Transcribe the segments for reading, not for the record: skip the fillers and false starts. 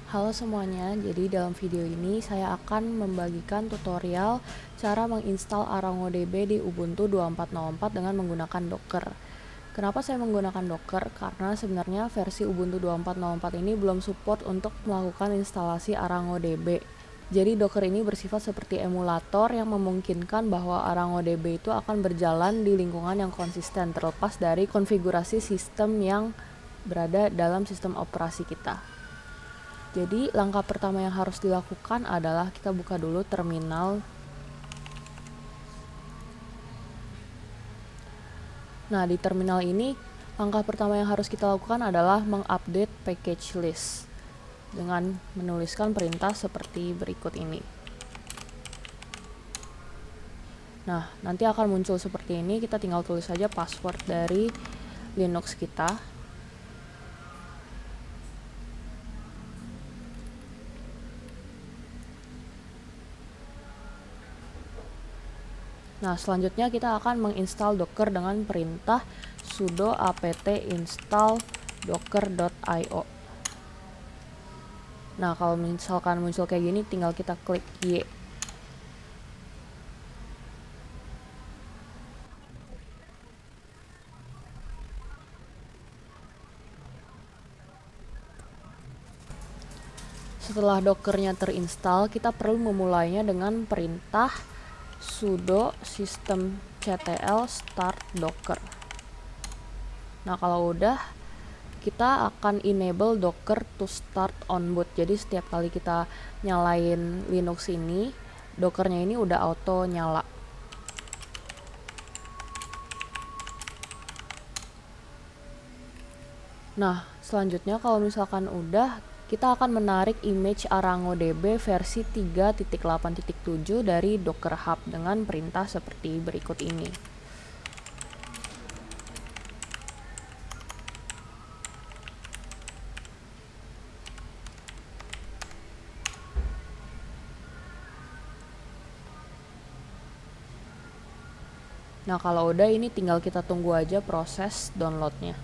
Halo semuanya, jadi dalam video ini saya akan membagikan tutorial cara menginstal ArangoDB di Ubuntu 24.04 dengan menggunakan Docker. Kenapa saya menggunakan Docker? Karena sebenarnya versi Ubuntu 24.04 ini belum support untuk melakukan instalasi ArangoDB. Jadi Docker ini bersifat seperti emulator yang memungkinkan bahwa ArangoDB itu akan berjalan di lingkungan yang konsisten terlepas dari konfigurasi sistem yang berada dalam sistem operasi kita. Jadi langkah pertama yang harus dilakukan adalah kita buka dulu terminal. Nah, di terminal ini langkah pertama yang harus kita lakukan adalah mengupdate package list dengan menuliskan perintah seperti berikut ini. Nah, nanti akan muncul seperti ini, kita tinggal tulis saja password dari Linux kita. Nah, selanjutnya kita akan menginstal Docker dengan perintah sudo apt install docker.io. Nah, kalau misalkan muncul kayak gini, tinggal kita klik Y. Setelah Dockernya terinstall, kita perlu memulainya dengan perintah sudo systemctl start docker. Nah, kalau udah, kita akan enable docker to start on boot. Jadi setiap kali kita nyalain Linux ini, dockernya ini udah auto nyala. Nah, selanjutnya kalau misalkan udah, kita akan menarik image ArangoDB versi 3.8.7 dari Docker Hub dengan perintah seperti berikut ini. Nah, kalau udah ini tinggal kita tunggu aja proses downloadnya.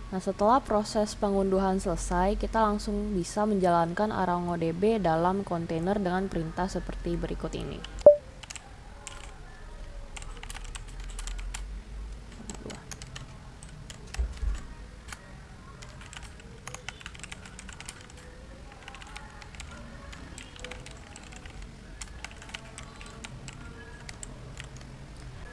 Nah, setelah proses pengunduhan selesai, kita langsung bisa menjalankan ArangoDB dalam kontainer dengan perintah seperti berikut ini.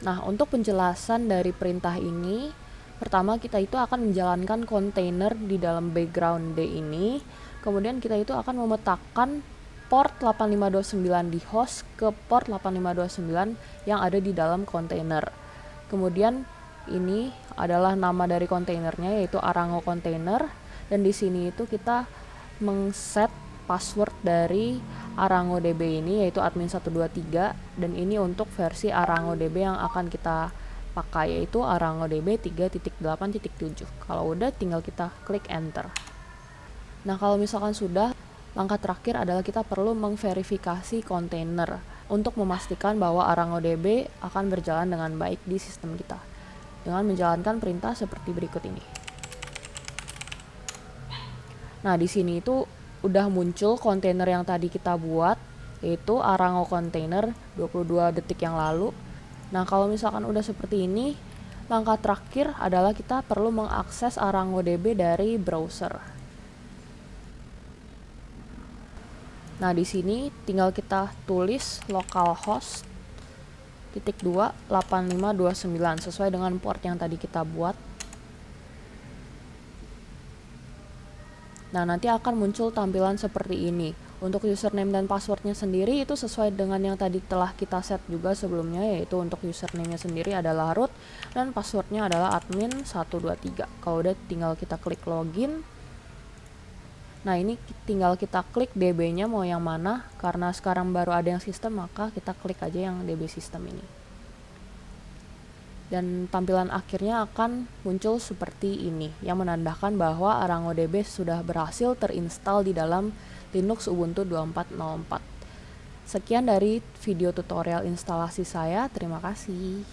Nah, untuk penjelasan dari perintah ini, pertama kita itu akan menjalankan kontainer di dalam background D ini, kemudian kita itu akan memetakan port 8529 di host ke port 8529 yang ada di dalam kontainer. Kemudian ini adalah nama dari kontainernya, yaitu Arango Container, dan di sini itu kita mengset password dari ArangoDB ini, yaitu admin123, dan ini untuk versi ArangoDB yang akan kita pakai, yaitu ArangoDB 3.8.7. Kalau udah, tinggal kita klik enter. Nah, kalau misalkan sudah, langkah terakhir adalah kita perlu mengverifikasi kontainer untuk memastikan bahwa ArangoDB akan berjalan dengan baik di sistem kita dengan menjalankan perintah seperti berikut ini. Nah, di sini itu udah muncul kontainer yang tadi kita buat, yaitu Arango Container 22 detik yang lalu. Nah, kalau misalkan udah seperti ini, langkah terakhir adalah kita perlu mengakses ArangoDB dari browser. Nah, di sini tinggal kita tulis localhost /8529 sesuai dengan port yang tadi kita buat. Nah, nanti akan muncul tampilan seperti ini. Untuk username dan passwordnya sendiri itu sesuai dengan yang tadi telah kita set juga sebelumnya, yaitu untuk username-nya sendiri adalah root dan passwordnya adalah admin123. Kalau udah, tinggal kita klik login. Nah, ini tinggal kita klik DB-nya mau yang mana. Karena sekarang baru ada yang sistem, maka kita klik aja yang DB sistem ini. Dan tampilan akhirnya akan muncul seperti ini, yang menandakan bahwa ArangoDB sudah berhasil terinstall di dalam Linux Ubuntu 24.04. Sekian dari video tutorial instalasi saya, terima kasih.